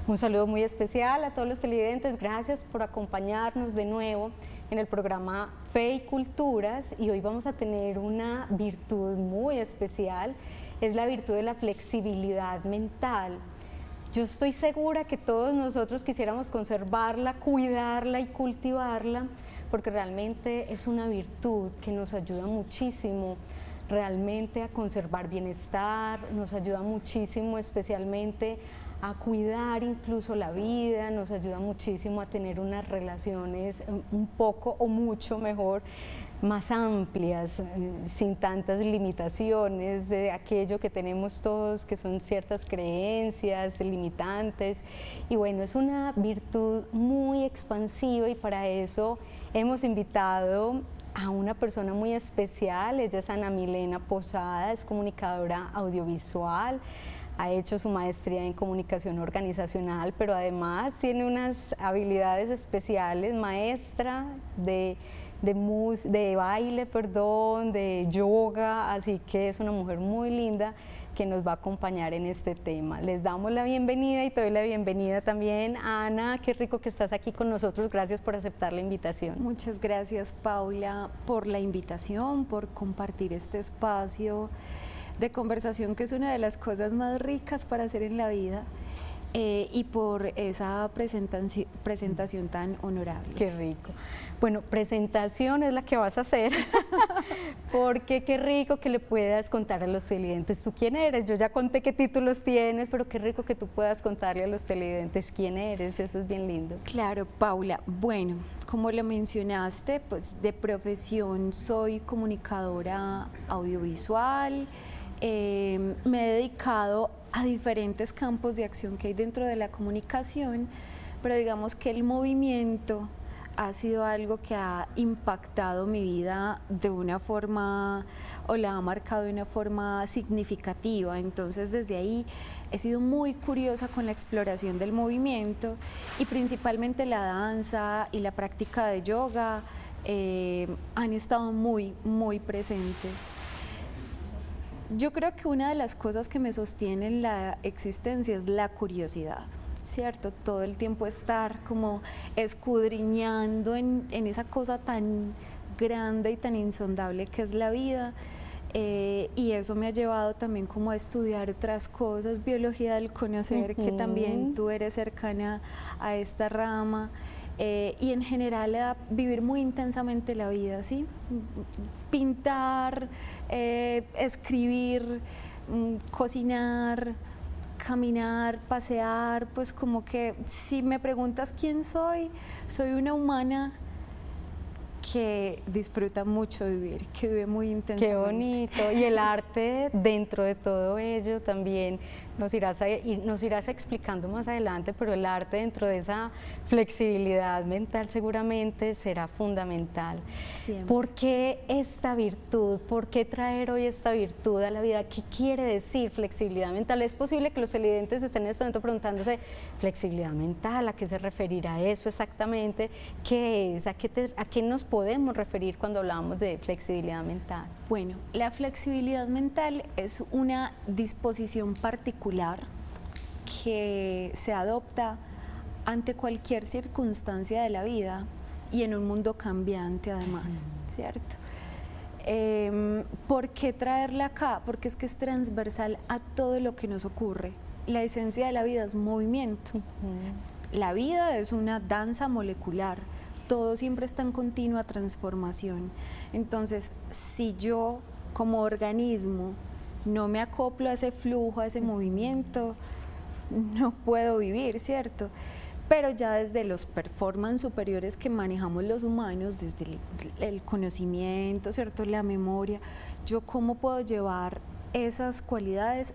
Un saludo muy especial a todos los televidentes, gracias por acompañarnos de nuevo en el programa Fe y Culturas, y hoy vamos a tener una virtud muy especial, es la virtud de la flexibilidad mental. Yo estoy segura que todos nosotros quisiéramos conservarla, cuidarla y cultivarla, porque realmente es una virtud que nos ayuda muchísimo realmente a conservar bienestar, nos ayuda muchísimo especialmente a cuidar incluso la vida, nos ayuda muchísimo a tener unas relaciones un poco o mucho mejor, más amplias, sin tantas limitaciones de aquello que tenemos todos, que son ciertas creencias limitantes. Y bueno, es una virtud muy expansiva y para eso hemos invitado a una persona muy especial. Ella es Ana Milena Posada, es comunicadora audiovisual, ha hecho su maestría en comunicación organizacional, pero además tiene unas habilidades especiales, maestra de baile, de yoga, así que es una mujer muy linda que nos va a acompañar en este tema. Les damos la bienvenida y te doy la bienvenida también a Ana. Qué rico que estás aquí con nosotros, gracias por aceptar la invitación. Muchas gracias, Paula, por la invitación, por compartir este espacio de conversación, que es una de las cosas más ricas para hacer en la vida, y por esa presentación tan honorable. Qué rico. Bueno, presentación es la que vas a hacer, porque qué rico que le puedas contar a los televidentes tú quién eres. Yo ya conté qué títulos tienes, pero qué rico que tú puedas contarle a los televidentes quién eres, eso es bien lindo. Claro, Paula. Bueno, como lo mencionaste, pues de profesión soy comunicadora audiovisual. Me he dedicado a diferentes campos de acción que hay dentro de la comunicación, pero digamos que el movimiento ha sido algo que ha impactado mi vida de una forma, o la ha marcado de una forma significativa. Entonces desde ahí he sido muy curiosa con la exploración del movimiento, y principalmente la danza y la práctica de yoga han estado muy presentes. Yo creo que una de las cosas que me sostienen la existencia es la curiosidad, ¿cierto? Todo el tiempo estar como escudriñando en esa cosa tan grande y tan insondable que es la vida, y eso me ha llevado también como a estudiar otras cosas, biología del conocer, que también tú eres cercana a esta rama. Y en general a vivir muy intensamente la vida, ¿sí? Pintar, escribir, cocinar, caminar, pasear, pues como que si me preguntas quién soy una humana que disfruta mucho vivir, que vive muy intensamente. Qué bonito, y el arte dentro de todo ello también nos irás explicando más adelante, pero el arte dentro de esa flexibilidad mental seguramente será fundamental. Siempre. ¿Por qué esta virtud? ¿Por qué traer hoy esta virtud a la vida? ¿Qué quiere decir flexibilidad mental? Es posible que los televidentes estén en este momento preguntándose, ¿flexibilidad mental? ¿A qué se referirá eso exactamente? ¿Qué es? ¿A qué nos podemos referir cuando hablamos de flexibilidad mental? Bueno, la flexibilidad mental es una disposición particular que se adopta ante cualquier circunstancia de la vida y en un mundo cambiante además, ¿cierto? ¿Por qué traerla acá? Porque es que es transversal a todo lo que nos ocurre. La esencia de la vida es movimiento. La vida es una danza molecular. Todo siempre está en continua transformación. Entonces, si yo como organismo no me acoplo a ese flujo, a ese movimiento, no puedo vivir, ¿cierto? Pero ya desde los performance superiores que manejamos los humanos, desde el conocimiento, ¿cierto?, la memoria, yo cómo puedo llevar esas cualidades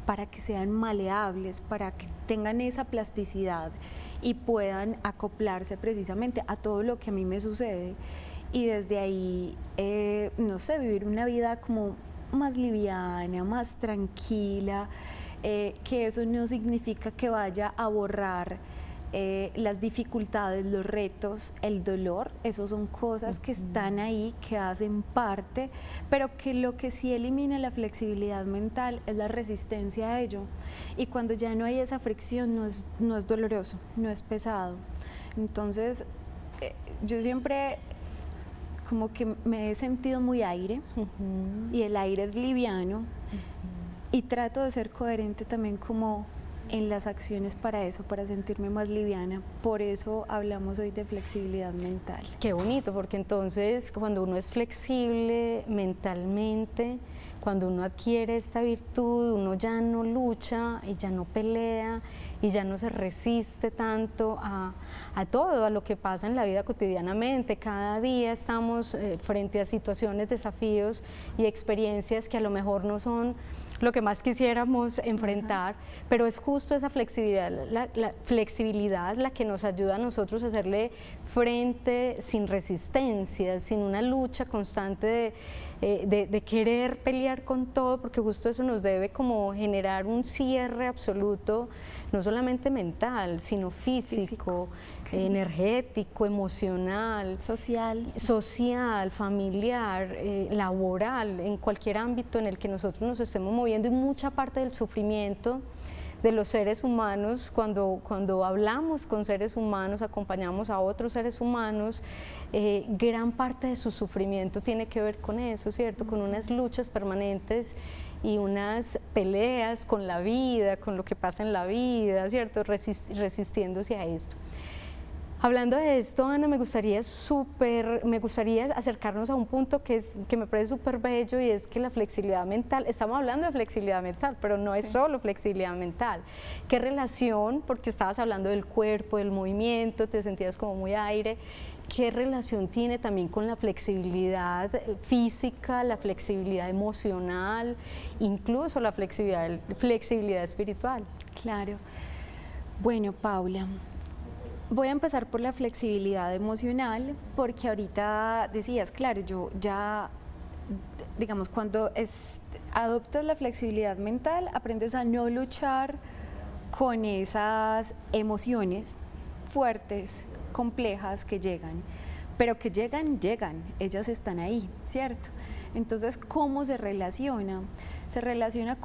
para que sean maleables, para que tengan esa plasticidad y puedan acoplarse precisamente a todo lo que a mí me sucede, y desde ahí, no sé, vivir una vida como más liviana, más tranquila, que eso no significa que vaya a borrar las dificultades, los retos, el dolor, esos son cosas que están ahí, que hacen parte, pero que lo que sí elimina la flexibilidad mental es la resistencia a ello. Y cuando ya no hay esa fricción, no es doloroso, no es pesado. Entonces, yo siempre como que me he sentido muy aire, y el aire es liviano, y trato de ser coherente también como en las acciones para eso, para sentirme más liviana. Por eso hablamos hoy de flexibilidad mental. Qué bonito, porque entonces cuando uno es flexible mentalmente, cuando uno adquiere esta virtud, uno ya no lucha y ya no pelea y ya no se resiste tanto a todo, a lo que pasa en la vida cotidianamente. Cada día estamos frente a situaciones, desafíos y experiencias que a lo mejor no son lo que más quisiéramos enfrentar, pero es justo esa flexibilidad, la flexibilidad la que nos ayuda a nosotros a hacerle frente sin resistencia, sin una lucha constante de querer pelear con todo, porque justo eso nos debe como generar un cierre absoluto, no solamente mental, sino físico. Energético, emocional, social, familiar, laboral, en cualquier ámbito en el que nosotros nos estemos moviendo, y mucha parte del sufrimiento de los seres humanos, cuando hablamos con seres humanos, acompañamos a otros seres humanos, gran parte de su sufrimiento tiene que ver con eso, ¿cierto? Con unas luchas permanentes y unas peleas con la vida, con lo que pasa en la vida, ¿cierto? Resistiéndose a esto. Hablando de esto, Ana, me gustaría acercarnos a un punto que me parece súper bello, y es que la flexibilidad mental, estamos hablando de flexibilidad mental, pero no es solo flexibilidad mental. ¿Qué relación, porque estabas hablando del cuerpo, del movimiento, te sentías como muy aire, qué relación tiene también con la flexibilidad física, la flexibilidad emocional, incluso la flexibilidad espiritual? Claro. Bueno, Paula, voy a empezar por la flexibilidad emocional, porque ahorita decías, claro, yo ya, digamos, cuando adoptas la flexibilidad mental, aprendes a no luchar con esas emociones fuertes, complejas que llegan, pero que llegan, ellas están ahí, ¿cierto? Entonces, ¿cómo se relaciona? Se relaciona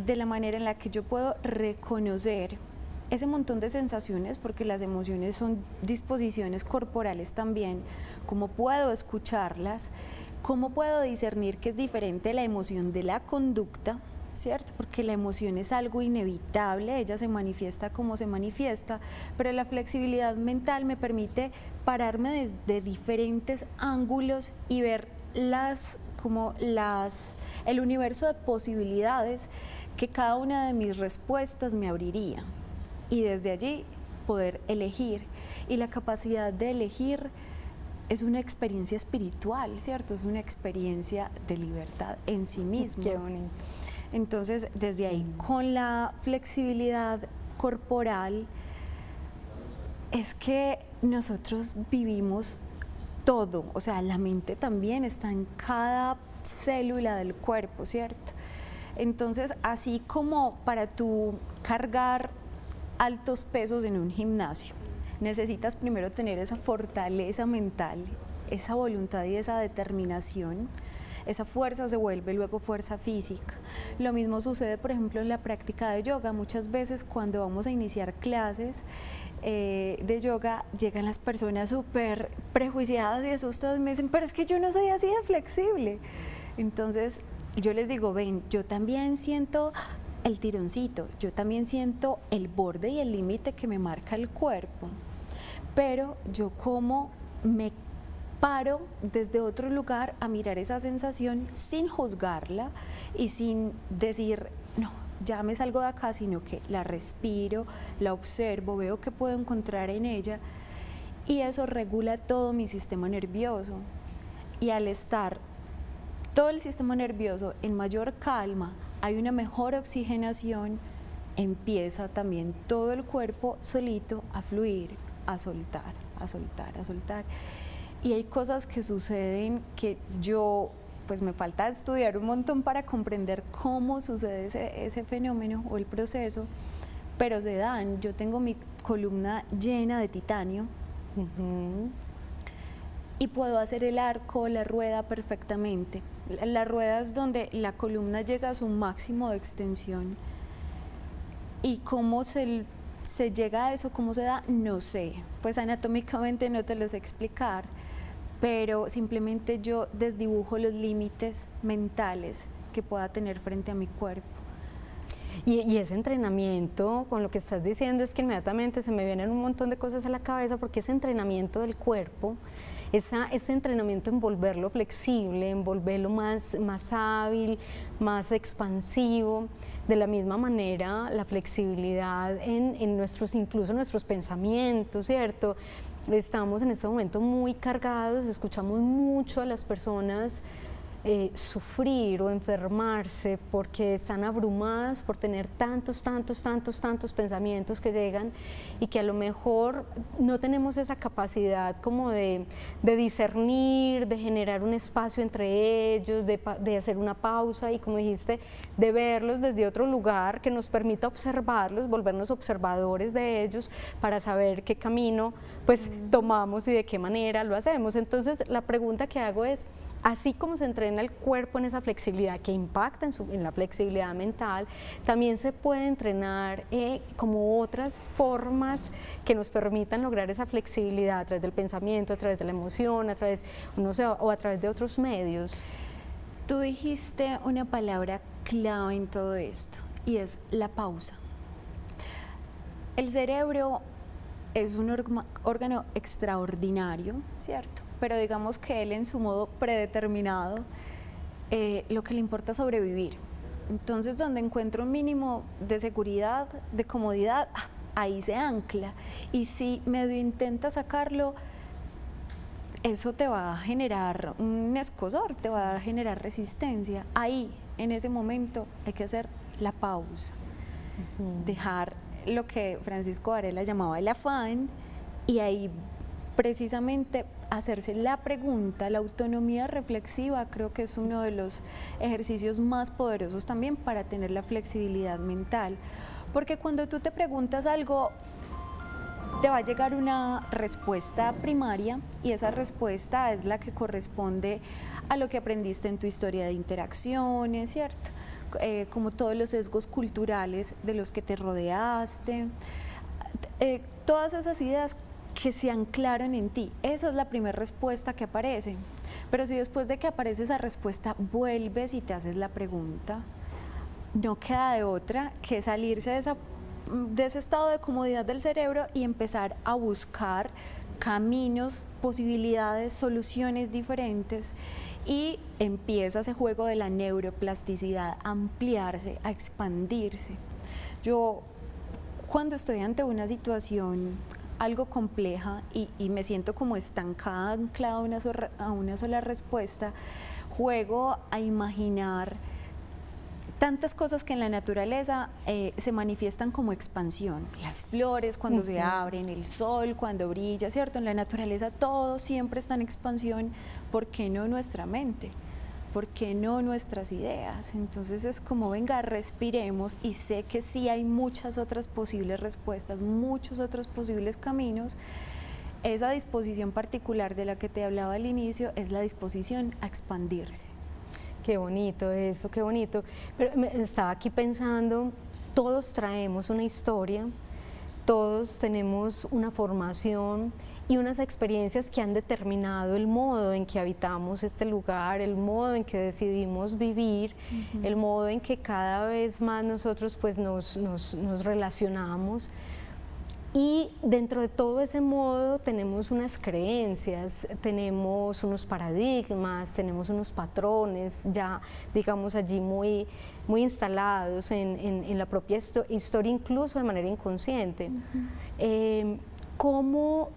de la manera en la que yo puedo reconocer ese montón de sensaciones, porque las emociones son disposiciones corporales también, cómo puedo escucharlas, cómo puedo discernir que es diferente la emoción de la conducta, ¿cierto? Porque la emoción es algo inevitable, ella se manifiesta como se manifiesta, pero la flexibilidad mental me permite pararme desde diferentes ángulos y ver el universo de posibilidades que cada una de mis respuestas me abriría. Y desde allí poder elegir, y la capacidad de elegir es una experiencia espiritual, ¿cierto? Es una experiencia de libertad en sí misma. Qué bonito. Entonces, desde ahí, con la flexibilidad corporal, es que nosotros vivimos todo, o sea, la mente también está en cada célula del cuerpo, ¿cierto? Entonces, así como para tú cargar altos pesos en un gimnasio, necesitas primero tener esa fortaleza mental, esa voluntad y esa determinación. Esa fuerza se vuelve luego fuerza física. Lo mismo sucede, por ejemplo, en la práctica de yoga. Muchas veces cuando vamos a iniciar clases de yoga, llegan las personas súper prejuiciadas y asustadas y me dicen, pero es que yo no soy así de flexible. Entonces yo les digo, ven, yo también siento el tironcito, yo también siento el borde y el límite que me marca el cuerpo, pero yo como me paro desde otro lugar a mirar esa sensación sin juzgarla y sin decir, no, ya me salgo de acá, sino que la respiro, la observo, veo qué puedo encontrar en ella, y eso regula todo mi sistema nervioso. Y al estar todo el sistema nervioso en mayor calma, hay una mejor oxigenación, empieza también todo el cuerpo solito a fluir, a soltar, a soltar, a soltar. Y hay cosas que suceden que yo, pues me falta estudiar un montón para comprender cómo sucede ese fenómeno o el proceso, pero se dan. Yo tengo mi columna llena de titanio y puedo hacer el arco, la rueda perfectamente. La rueda es donde la columna llega a su máximo de extensión. Y cómo se llega a eso, cómo se da, no sé. Pues anatómicamente no te lo sé explicar, pero simplemente yo desdibujo los límites mentales que pueda tener frente a mi cuerpo. Y ese entrenamiento, con lo que estás diciendo, es que inmediatamente se me vienen un montón de cosas a la cabeza, porque ese entrenamiento del cuerpo, ese entrenamiento en volverlo flexible, en volverlo más hábil, más expansivo, de la misma manera la flexibilidad en nuestros, incluso nuestros pensamientos, ¿cierto? Estamos en este momento muy cargados, escuchamos mucho a las personas sufrir o enfermarse porque están abrumadas por tener tantos pensamientos que llegan y que a lo mejor no tenemos esa capacidad como de discernir, de generar un espacio entre ellos, de hacer una pausa y, como dijiste, de verlos desde otro lugar que nos permita observarlos, volvernos observadores de ellos para saber qué camino pues tomamos y de qué manera lo hacemos. Entonces la pregunta que hago es, así como se entrena el cuerpo en esa flexibilidad que impacta en la flexibilidad mental, también se puede entrenar como otras formas que nos permitan lograr esa flexibilidad a través del pensamiento, a través de la emoción, a través, no sé, o a través de otros medios. Tú dijiste una palabra clave en todo esto y es la pausa. El cerebro es un órgano extraordinario, ¿cierto? Pero digamos que él en su modo predeterminado, lo que le importa es sobrevivir. Entonces, donde encuentra un mínimo de seguridad, de comodidad, ahí se ancla. Y si medio intenta sacarlo, eso te va a generar un escozor, te va a generar resistencia. Ahí, en ese momento, hay que hacer la pausa, dejar lo que Francisco Varela llamaba el afán, y ahí precisamente hacerse la pregunta. La autonomía reflexiva creo que es uno de los ejercicios más poderosos también para tener la flexibilidad mental, porque cuando tú te preguntas algo, te va a llegar una respuesta primaria y esa respuesta es la que corresponde a lo que aprendiste en tu historia de interacciones, ¿cierto? Como todos los sesgos culturales de los que te rodeaste, todas esas ideas que se anclaron en ti. Esa es la primera respuesta que aparece. Pero si después de que aparece esa respuesta vuelves y te haces la pregunta, no queda de otra que salirse de ese estado de comodidad del cerebro y empezar a buscar caminos, posibilidades, soluciones diferentes, y empieza ese juego de la neuroplasticidad a ampliarse, a expandirse. Yo, cuando estoy ante una situación algo compleja y me siento como estancada, anclada a una sola respuesta, juego a imaginar tantas cosas que en la naturaleza se manifiestan como expansión. Las flores cuando se abren, el sol cuando brilla, ¿cierto? En la naturaleza todo siempre está en expansión. ¿Por qué no nuestra mente? ¿Por qué no nuestras ideas? Entonces es como, venga, respiremos, y sé que sí hay muchas otras posibles respuestas, muchos otros posibles caminos. Esa disposición particular de la que te hablaba al inicio es la disposición a expandirse. Qué bonito eso, qué bonito. Pero estaba aquí pensando, todos traemos una historia, todos tenemos una formación y unas experiencias que han determinado el modo en que habitamos este lugar, el modo en que decidimos vivir, el modo en que cada vez más nosotros pues nos relacionamos. Y dentro de todo ese modo tenemos unas creencias, tenemos unos paradigmas, tenemos unos patrones ya, digamos, allí muy instalados en la propia historia, incluso de manera inconsciente. ¿Cómo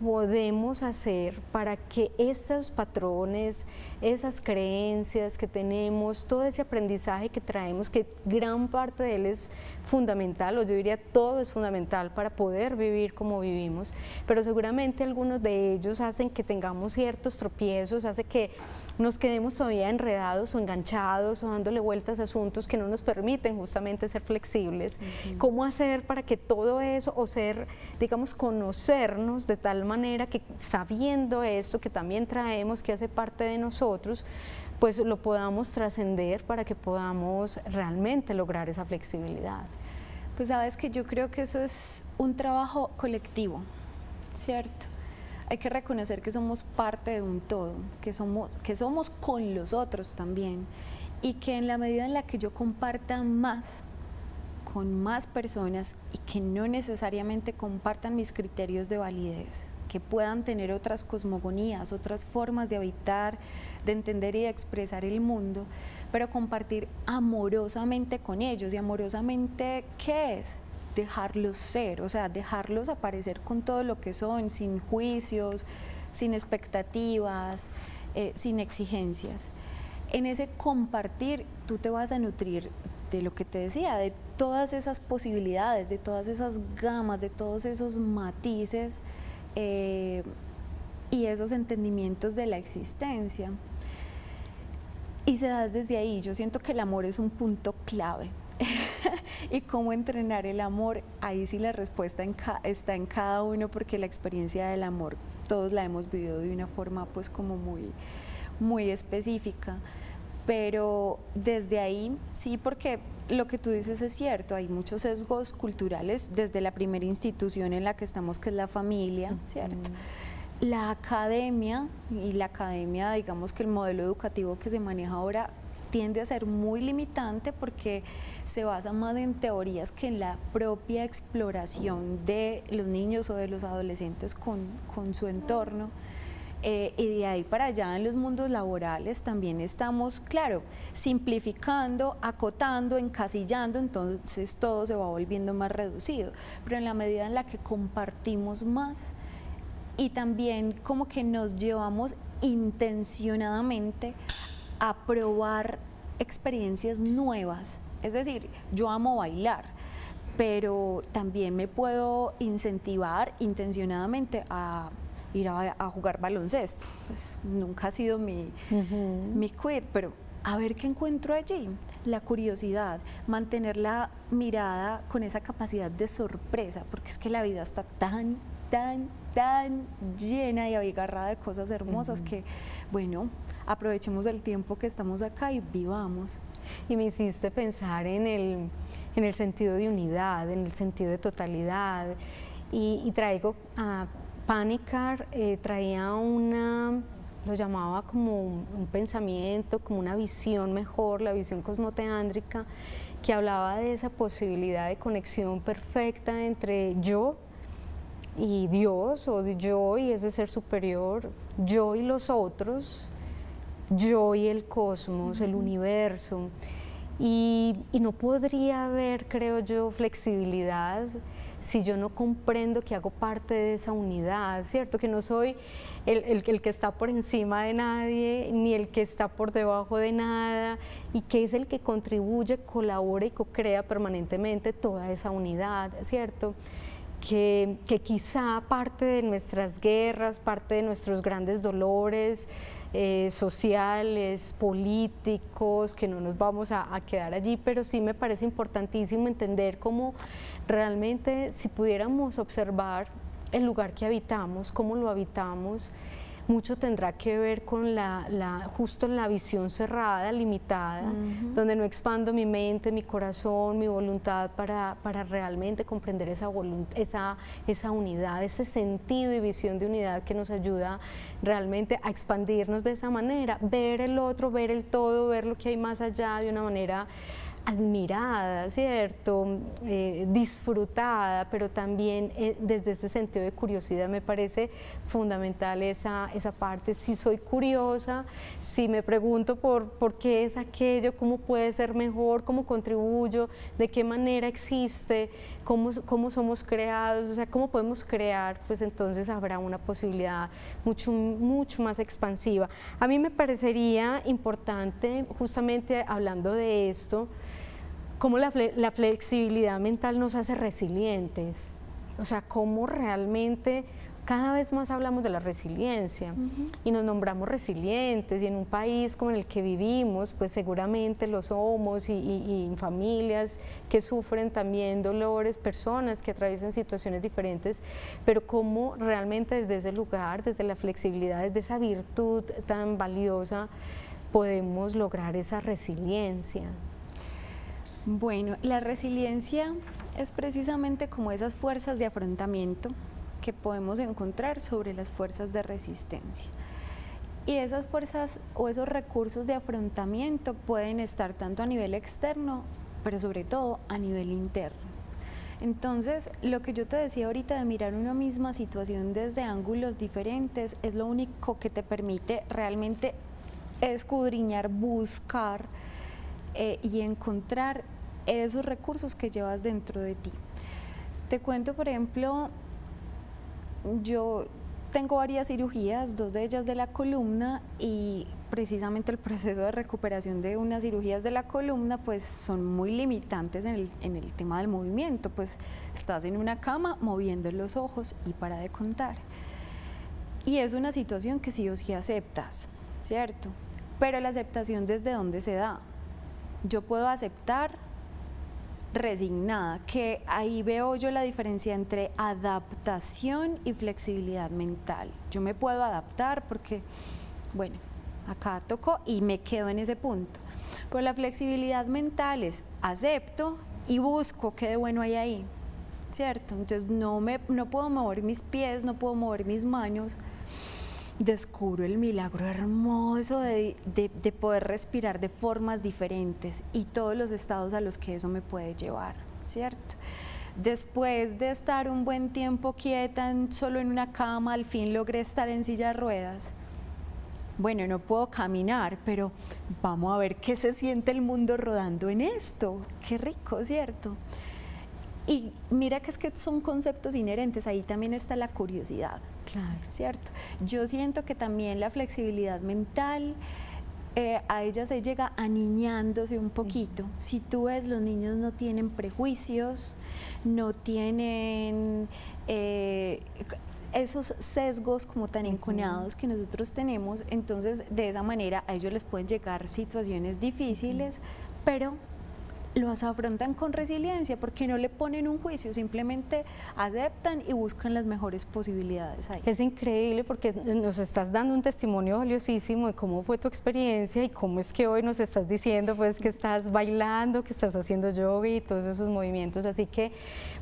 podemos hacer para que esos patrones, esas creencias que tenemos, todo ese aprendizaje que traemos, que gran parte de él es fundamental, o yo diría todo es fundamental para poder vivir como vivimos, pero seguramente algunos de ellos hacen que tengamos ciertos tropiezos, hace que nos quedemos todavía enredados o enganchados o dándole vueltas a asuntos que no nos permiten justamente ser flexibles. ¿Cómo hacer para que todo eso, o ser, digamos, conocernos de tal manera que sabiendo esto que también traemos, que hace parte de nosotros, pues lo podamos trascender para que podamos realmente lograr esa flexibilidad? Pues sabes que yo creo que eso es un trabajo colectivo, ¿cierto? Hay que reconocer que somos parte de un todo, que somos con los otros también, y que en la medida en la que yo comparta más con más personas y que no necesariamente compartan mis criterios de validez, que puedan tener otras cosmogonías, otras formas de habitar, de entender y de expresar el mundo, pero compartir amorosamente con ellos. ¿Y amorosamente qué es? Dejarlos ser, o sea, dejarlos aparecer con todo lo que son, sin juicios, sin expectativas, sin exigencias. En ese compartir tú te vas a nutrir de lo que te decía, de todas esas posibilidades, de todas esas gamas, de todos esos matices y esos entendimientos de la existencia. Y se da desde ahí. Yo siento que el amor es un punto clave. Y cómo entrenar el amor, ahí sí la respuesta está en cada uno, porque la experiencia del amor todos la hemos vivido de una forma pues como muy específica, pero desde ahí sí, porque lo que tú dices es cierto, hay muchos sesgos culturales desde la primera institución en la que estamos, que es la familia, ¿cierto? La academia, digamos que el modelo educativo que se maneja ahora tiende a ser muy limitante porque se basa más en teorías que en la propia exploración de los niños o de los adolescentes con su entorno. Y de ahí para allá en los mundos laborales también estamos, claro, simplificando, acotando, encasillando, entonces todo se va volviendo más reducido, pero en la medida en la que compartimos más y también como que nos llevamos intencionadamente a probar experiencias nuevas. Es decir, yo amo bailar, pero también me puedo incentivar intencionadamente a ir a jugar baloncesto. Pues nunca ha sido mi quid, pero a ver qué encuentro allí. La curiosidad, mantener la mirada con esa capacidad de sorpresa, porque es que la vida está tan llena y abigarrada de cosas hermosas que, bueno, aprovechemos el tiempo que estamos acá y vivamos. Y me hiciste pensar en el sentido de unidad, en el sentido de totalidad, y traigo a Panikkar, traía lo llamaba como un pensamiento, como una visión mejor, la visión cosmoteándrica, que hablaba de esa posibilidad de conexión perfecta entre yo y Dios, o yo y ese ser superior, yo y los otros, yo y el cosmos, el universo, y no podría haber, creo yo, flexibilidad si yo no comprendo que hago parte de esa unidad, ¿cierto? Que no soy el que está por encima de nadie, ni el que está por debajo de nada, y que es el que contribuye, colabora y co-crea permanentemente toda esa unidad, ¿cierto? Que quizá parte de nuestras guerras, parte de nuestros grandes dolores sociales, políticos, que no nos vamos a quedar allí, pero sí me parece importantísimo entender cómo realmente, si pudiéramos observar el lugar que habitamos, cómo lo habitamos, mucho tendrá que ver con justo la visión cerrada, limitada, donde no expando mi mente, mi corazón, mi voluntad para realmente comprender esa unidad, ese sentido y visión de unidad que nos ayuda realmente a expandirnos de esa manera, ver el otro, ver el todo, ver lo que hay más allá de una manera admirada, ¿cierto? Disfrutada, pero también desde ese sentido de curiosidad. Me parece fundamental esa parte. Si soy curiosa, si me pregunto por qué es aquello, cómo puede ser mejor, cómo contribuyo, de qué manera existe, cómo somos creados, o sea, cómo podemos crear, pues entonces habrá una posibilidad mucho más expansiva. A mí me parecería importante, justamente hablando de esto, cómo la flexibilidad mental nos hace resilientes, o sea, cómo realmente cada vez más hablamos de la resiliencia y nos nombramos resilientes, y en un país como en el que vivimos, pues seguramente lo somos, y en familias que sufren también dolores, personas que atraviesan situaciones diferentes, pero cómo realmente desde ese lugar, desde la flexibilidad, desde esa virtud tan valiosa, podemos lograr esa resiliencia. Bueno, la resiliencia es precisamente como esas fuerzas de afrontamiento que podemos encontrar sobre las fuerzas de resistencia. Y esas fuerzas o esos recursos de afrontamiento pueden estar tanto a nivel externo, pero sobre todo a nivel interno. Entonces, lo que yo te decía ahorita de mirar una misma situación desde ángulos diferentes es lo único que te permite realmente escudriñar, buscar y encontrar esos recursos que llevas dentro de ti. Te cuento, por ejemplo, yo tengo varias cirugías, 2 de ellas de la columna, y precisamente el proceso de recuperación de unas cirugías de la columna pues son muy limitantes en el tema del movimiento, pues estás en una cama moviendo los ojos y para de contar. Y es una situación que sí o sí aceptas, ¿cierto? Pero la aceptación, ¿desde dónde se da? Yo puedo aceptar resignada, que ahí veo yo la diferencia entre adaptación y flexibilidad mental. Yo me puedo adaptar porque, bueno, acá tocó y me quedo en ese punto. Pero la flexibilidad mental es acepto y busco qué de bueno hay ahí, ¿cierto? Entonces no puedo mover mis pies, no puedo mover mis manos. Descubro el milagro hermoso de poder respirar de formas diferentes y todos los estados a los que eso me puede llevar, ¿cierto? Después de estar un buen tiempo quieta solo en una cama, al fin logré estar en silla de ruedas. Bueno, no puedo caminar, pero vamos a ver qué se siente el mundo rodando en esto. Qué rico, ¿cierto? Y mira que es que son conceptos inherentes, ahí también está la curiosidad, claro, ¿cierto? Yo siento que también la flexibilidad mental, a ella se llega aniñándose un poquito. Si tú ves, los niños no tienen prejuicios, no tienen esos sesgos como tan enconados que nosotros tenemos, entonces de esa manera a ellos les pueden llegar situaciones difíciles, pero los afrontan con resiliencia porque no le ponen un juicio, simplemente aceptan y buscan las mejores posibilidades ahí. Es increíble porque nos estás dando un testimonio valiosísimo de cómo fue tu experiencia y cómo es que hoy nos estás diciendo pues que estás bailando, que estás haciendo yoga y todos esos movimientos, así que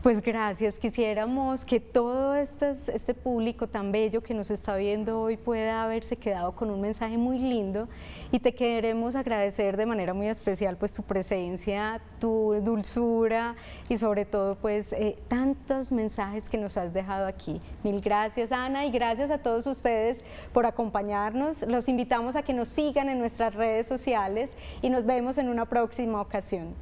pues gracias. Quisiéramos que todo este público tan bello que nos está viendo hoy pueda haberse quedado con un mensaje muy lindo, y te queremos agradecer de manera muy especial pues tu presencia, tu dulzura y sobre todo pues tantos mensajes que nos has dejado aquí. Mil gracias, Ana, y gracias a todos ustedes por acompañarnos. Los invitamos a que nos sigan en nuestras redes sociales y nos vemos en una próxima ocasión.